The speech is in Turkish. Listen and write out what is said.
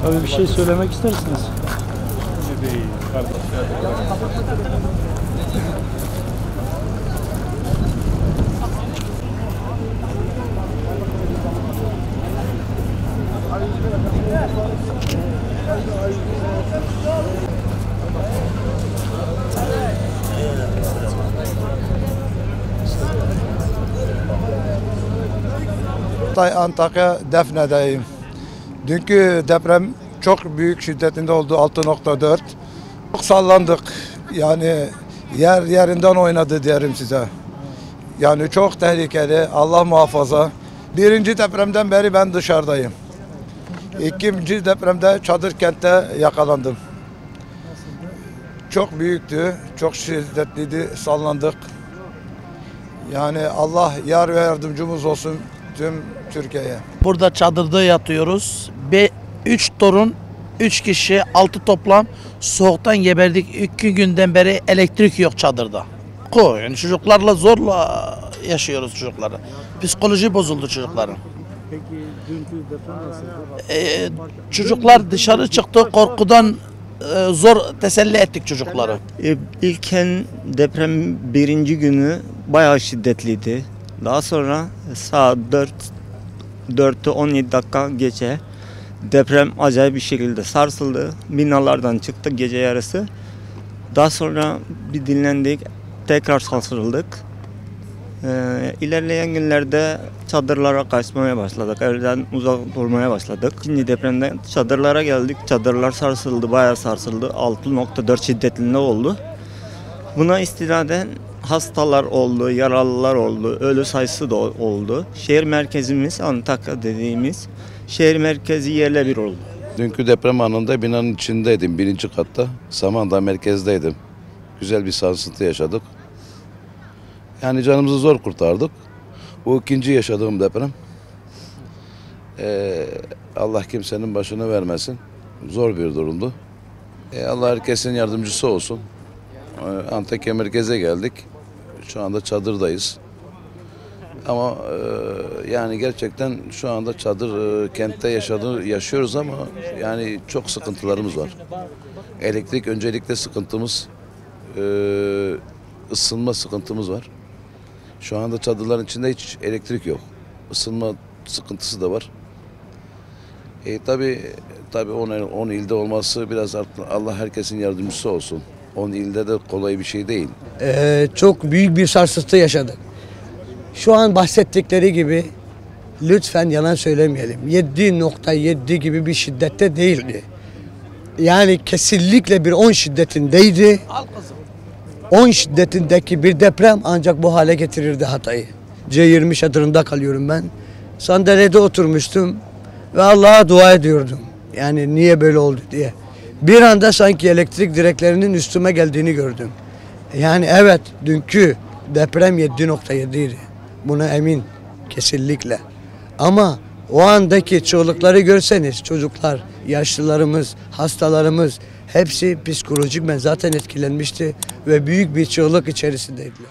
Abi bir şey söylemek istersiniz. Antakya Defne'deyim. Dünkü deprem çok büyük şiddetinde oldu, 6.4. Çok sallandık. Yani yerinden oynadı diyelim size. Yani çok tehlikeli. Allah muhafaza. Birinci depremden beri ben dışarıdayım. İkinci depremde Çadır kentte yakalandım. Çok büyüktü, çok şiddetliydi, sallandık. Yani Allah yar ve yardımcımız olsun tüm Türkiye'ye. Burada çadırda yatıyoruz. 3 torun, 3 kişi, 6 toplam soğuktan geberdik. 2 günden beri elektrik yok çadırda. Yani çocuklarla zorla yaşıyoruz çocukları. Psikoloji bozuldu çocukların. Peki dünkü deprem nasıldı? Çocuklar dışarı çıktı, korkudan zor teselli ettik çocukları. İlken deprem birinci günü bayağı şiddetliydi. Daha sonra saat 4'te 17 dakika geçe deprem acayip bir şekilde sarsıldı. Binalardan çıktık gece yarısı. Daha sonra bir dinlendik. Tekrar sarsıldık. İlerleyen günlerde çadırlara kaçmaya başladık. Evden uzak durmaya başladık. Şimdi depremden çadırlara geldik. Çadırlar sarsıldı, bayağı sarsıldı. 6.4 şiddetinde oldu. Buna istinaden hastalar oldu, yaralılar oldu, ölü sayısı da oldu. Şehir merkezimiz Antakya dediğimiz şehir merkezi yerle bir oldu. Dünkü deprem anında binanın içindeydim, birinci katta. Samandağ merkezdeydim. Güzel bir sarsıntı yaşadık. Yani canımızı zor kurtardık. Bu ikinci yaşadığım deprem. Allah kimsenin başını vermesin. Zor bir durumdu. Allah herkesin yardımcısı olsun. Antakya merkeze geldik. Şu anda çadırdayız. Ama yani gerçekten şu anda çadır kentte yaşıyoruz ama yani çok sıkıntılarımız var. Elektrik öncelikle sıkıntımız, ısınma sıkıntımız var. Şu anda çadırların içinde hiç elektrik yok. Isınma sıkıntısı da var. Tabii 10 ilde olması biraz Allah herkesin yardımcısı olsun. 10 ilde de kolay bir şey değil. Çok büyük bir sarsıntı yaşadık. Şu an bahsettikleri gibi lütfen yalan söylemeyelim. 7.7 gibi bir şiddette değildi. Yani kesinlikle bir 10 şiddetindeydi. 10 şiddetindeki bir deprem ancak bu hale getirirdi Hatay'ı. C20 çadırında kalıyorum ben. Sandalyede oturmuştum ve Allah'a dua ediyordum. Yani niye böyle oldu diye. Bir anda sanki elektrik direklerinin üstüme geldiğini gördüm. Yani evet, dünkü deprem 7.7 idi. Buna emin kesinlikle. Ama o andaki çocukları görseniz, çocuklar, yaşlılarımız, hastalarımız hepsi psikolojik zaten etkilenmişti ve büyük bir çığlık içerisindeydiler.